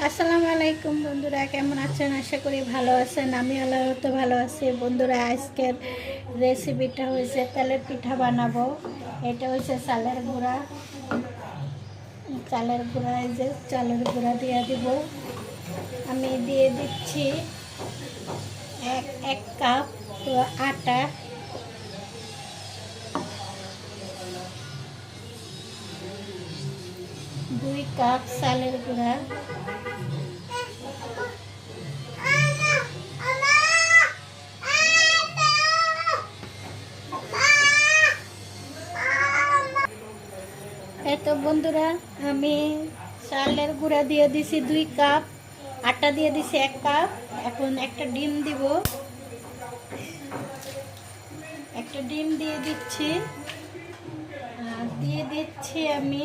আসসালামু আলাইকুম বন্ধুরা, কেমন আছেন? আশা করি ভালো আছেন। আমি আল্লাহর তো ভালো আছি বন্ধুরা। আজকের রেসিপিটা হয়েছে তেলের পিঠা বানাবো। এটা হচ্ছে চালের গুঁড়া এই যে চালের গুঁড়া দিয়ে দিব। আমি দিয়ে দিচ্ছি এক কাপ আটা, 2 কাপ চালের গুঁড়া, এই তো বন্ধুরা আমি চালের গুঁড়া দিয়ে দিছি 2 কাপ, আটা দিয়ে দিছি 1 কাপ। এখন একটা ডিম দিব, একটা ডিম দিয়ে দিচ্ছি। আর দিয়ে দিচ্ছি আমি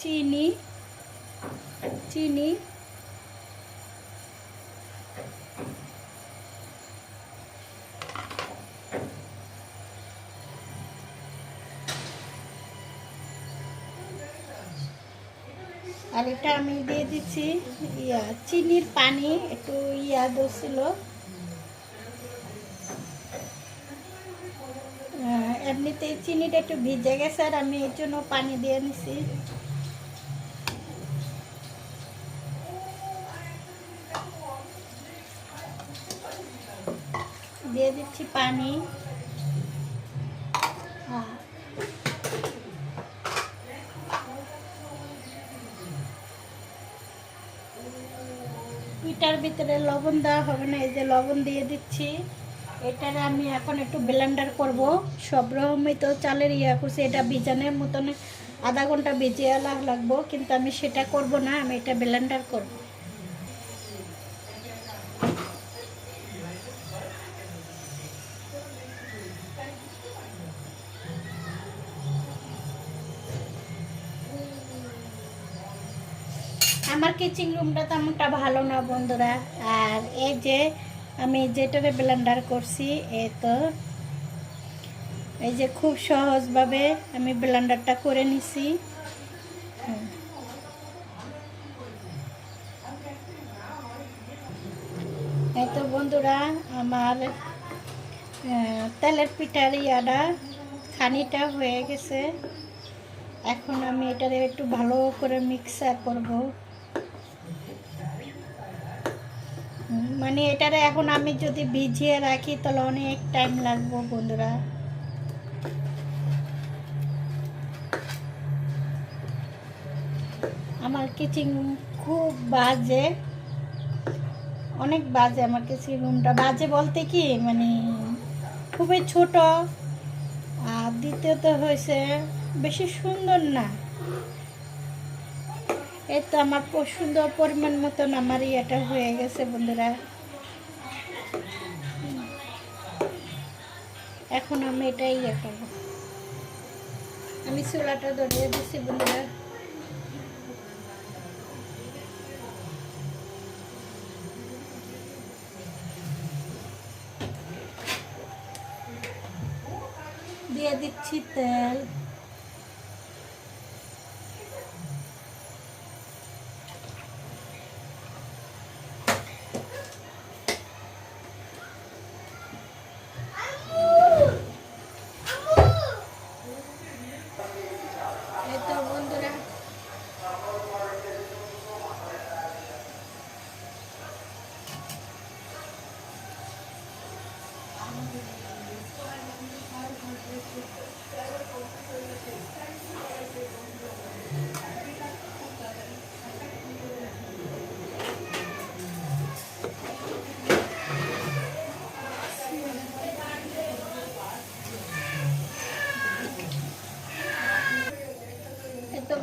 চিনি চিনি আর এটা আমি দিয়ে দিচ্ছি চিনির পানি, একটু দছিল। এমনিতেই চিনিটা একটু ভিজে গেছে আর আমি এর জন্য পানি দিয়ে নিছি। দিয়ে দিচ্ছি পানি। পিঠার ভিতরে লবণ দেওয়া হবে না, এই যে লবণ দিয়ে দিচ্ছি। এটারে আমি এখন একটু ব্লেন্ডার করব। সব রকমই তো চালের করছি, এটা ভিজানোর মতন আধা ঘন্টা ভিজিয়ে লাগবো, কিন্তু আমি সেটা করব না, আমি এটা ব্লেন্ডার করব। আমার কিচেন রুমটা তেমনটা ভালো না বন্ধুরা। আর এই যে আমি যেটারে ব্লেন্ডার করছি, এই যে খুব সহজভাবে আমি ব্লেন্ডারটা করে নিছি। এই তো বন্ধুরা আমার তেলের পিঠার খানিটা হয়ে গেছে। এখন আমি এটারে একটু ভালো করে মিক্সার করব। মানে এটারে এখন আমি যদি ভিজিয়ে রাখি তাহলে অনেক টাইম লাগবে বন্ধুরা। আমার কিচেন রুম খুব বাজে, অনেক বাজে। আমার কিচেন রুমটা বাজে বলতে কি, মানে খুবই ছোট। আর দ্বিতীয়ত হয়েছে বেশি সুন্দর না। এই তো আমার সুন্দর পরিমাণ মতন আমার এটা হয়ে গেছে বন্ধুরা। এখন আমি এটাই করবো। আমি চুলাটা ধরিয়ে দিচ্ছি বন্ধুরা। দিয়ে দিচ্ছি তেল। এই তো বন্ধুরা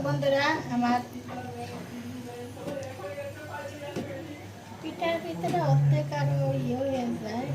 বন্ধুরা আমার পিঠার ভিতরে অর্ধেক আরো হয়ে যায়।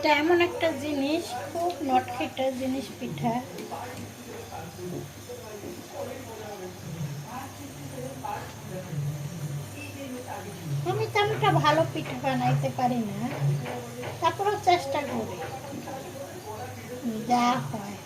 এটা এমন একটা জিনিস, খুব নটখেটা জিনিস পিঠা। আমি তেমনটা ভালো পিঠা বানাইতে পারি না, তারপরেও চেষ্টা করি যা হয়।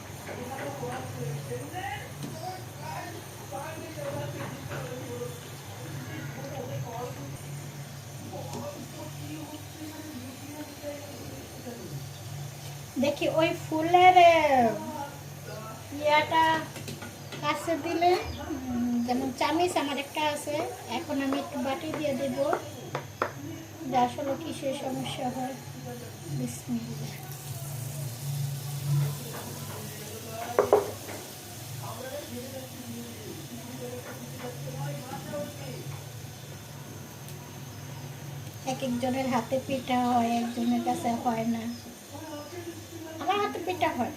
দেখি ওই ফুলের ইয়াটা কাছে দিলে, যেমন চামিচ আমার একটা আছে, এখন আমি একটু বাটি দিয়ে দেব, যে আসলে কিসের সমস্যা হয়। বিসমিল্লাহ। এক একজনের হাতে পিঠা হয়, একজনের কাছে হয় না। আমার হাতে পিঠা হয়,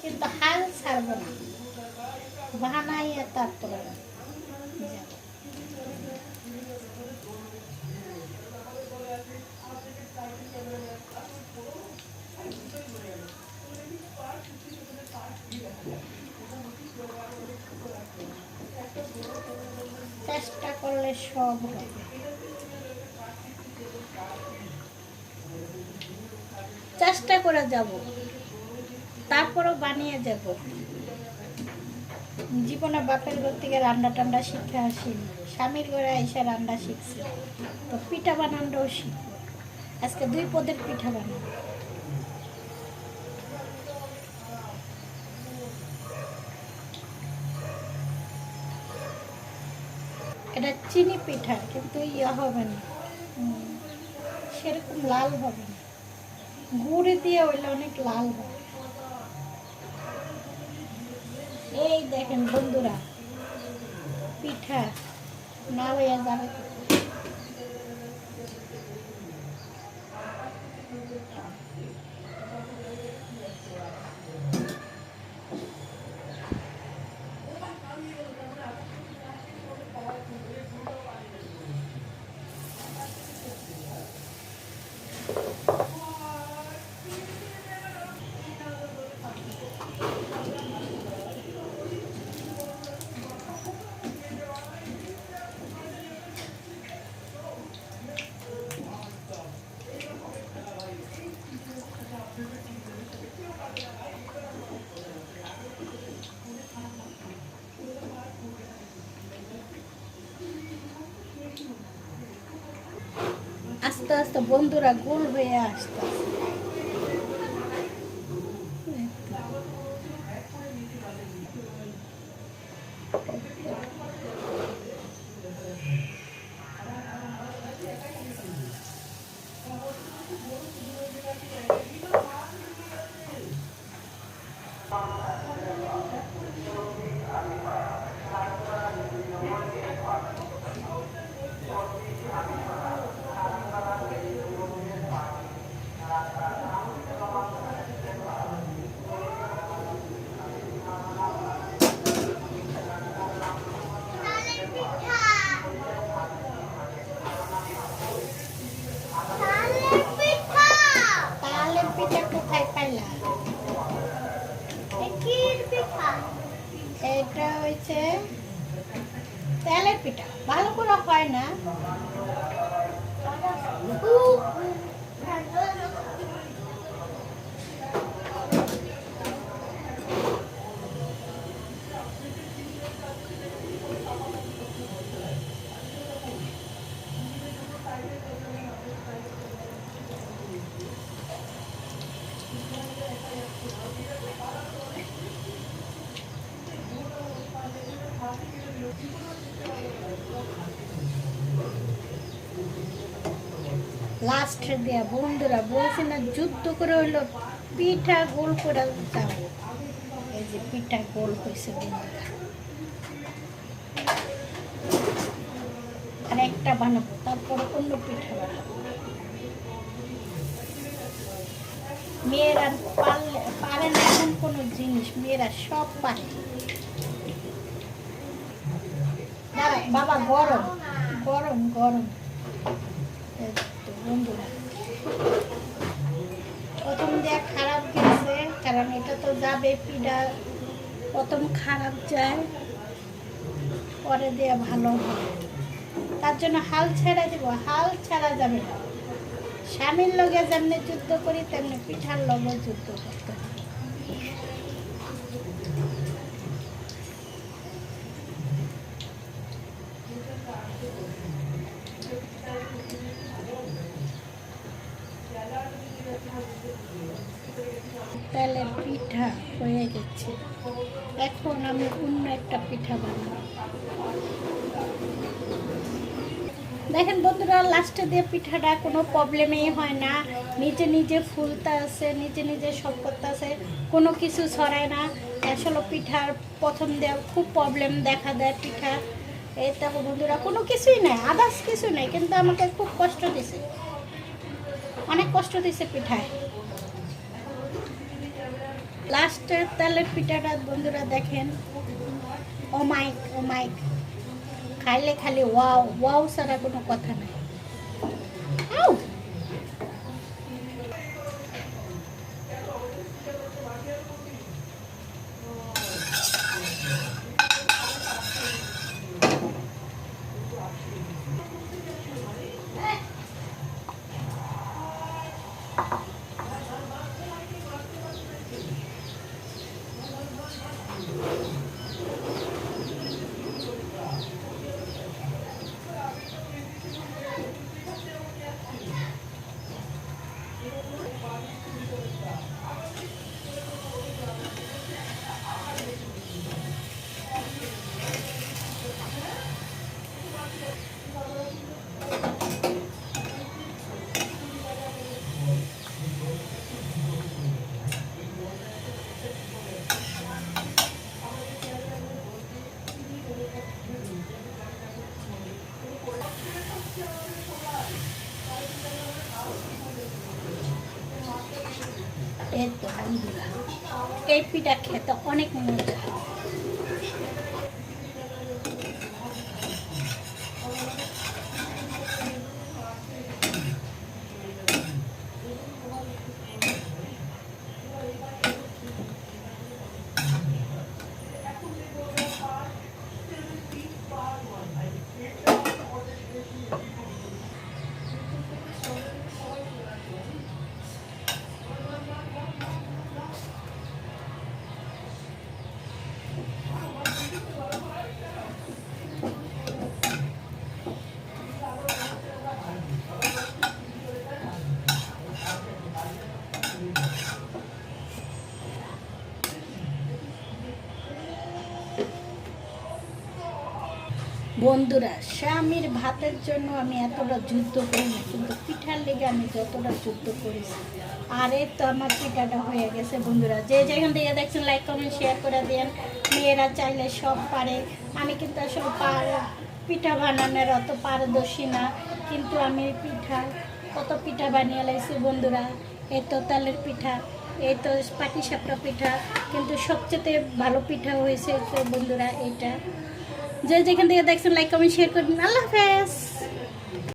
কিন্তু হাল ছাড়বো না, বানাইয়া তারপরে যাবো। চেষ্টা করলে সব হবে। চেষ্টা করে যাব, তারপরও বানিয়ে যাব। জীবনে বাপের ঘর থেকে রান্না টান্ডা শিখে আসিনি, স্বামীর ঘরে এসে রান্না শিখছি, তো পিঠা বানানোটাও শিখবো। আজকে 2 পদের পিঠা বানাবো। এটা চিনি পিঠা, কিন্তু ইয়ে হবে না, সেরকম লাল হবে না। গুড় দিয়ে হইলে অনেক লাল হয়। এই দেখেন বন্ধুরা, পিঠা না হইয়া যাবে। আস্তে আস্তে বন্ধুরা গোল হয়ে আসতে এটা হচ্ছে তেলের পিঠা, ভালো করে হয় না। লাস্ট দেয়া বন্ধুরা, বলছি না যুদ্ধ করে হইলো পিঠা গোল করে যাবো। এই যে পিঠা গোল হয়েছে বন্ধুরা, আর একটা বানাবো, তারপরে অন্য পিঠা বানাবো। মেয়েরা পারে না এমন কোনো জিনিস, মেয়েরা সব পারে। বাবা গরম গরম গরম বন্ধুরা, প্রথম দিয়ে খারাপ গেছে, কারণ এটা তো যাবে পিঠা, প্রথম খারাপ যায়, পরে দিয়ে ভালো হবে। তার জন্য হাল ছেড়ে দিব, হাল ছাড়া যাবে না। স্বামীর লগে যেমনি যুদ্ধ করি তেমনি পিঠার লগে যুদ্ধ করতে হবে। তেলের পিঠা হয়ে গেছে, এখন আমি অন্য একটা পিঠা বানাবো। দেখেন বন্ধুরা, লাস্টে দিয়ে পিঠাটা কোনো প্রবলেমই হয় না, নিজে নিজে ফুলতে আছে, নিজে নিজে সব করতে আছে, কোনো কিছু ছড়ায় না। আসলে পিঠার প্রথম দিয়ে খুব প্রবলেম দেখা দেয় পিঠা। এই দেখো বন্ধুরা, কোনো কিছুই নেই, আদার্স কিছু নেই, কিন্তু আমাকে খুব কষ্ট দিছে, অনেক কষ্ট দিছে পিঠায়। লাস্টের তেলের পিঠাটা বন্ধুরা দেখেন, ও মাইক ও মাইক, খাইলে খালি ওয়াও ওয়াও ছাড়া কোনো কথা নাই। আউ! এই তো বন্ধুরা, এই পিঠা খেতে অনেক মজা। বন্ধুরা, স্বামীর ভাতের জন্য আমি এতটা যুদ্ধ করি না, কিন্তু পিঠার লেগে আমি যতটা যুদ্ধ করেছি। আর এই তো আমার পিঠাটা হয়ে গেছে বন্ধুরা। যে যেখান থেকে দেখছেন লাইক কমেন্ট শেয়ার করে দেন। মেয়েরা চাইলে সব পারে, আমি কিন্তু আসলে পিঠা বানানোর অত পারদর্শী না, কিন্তু আমি কত পিঠা বানিয়ে লাইছি বন্ধুরা। এই তো তালের পিঠা, এই তো পাটিসাপটা পিঠা, কিন্তু সবচেয়ে ভালো পিঠা হয়েছে তো বন্ধুরা এইটা। যে যেখান থেকে দেখছেন লাইক কমেন্ট শেয়ার করবেন। আল্লাহ হাফেজ।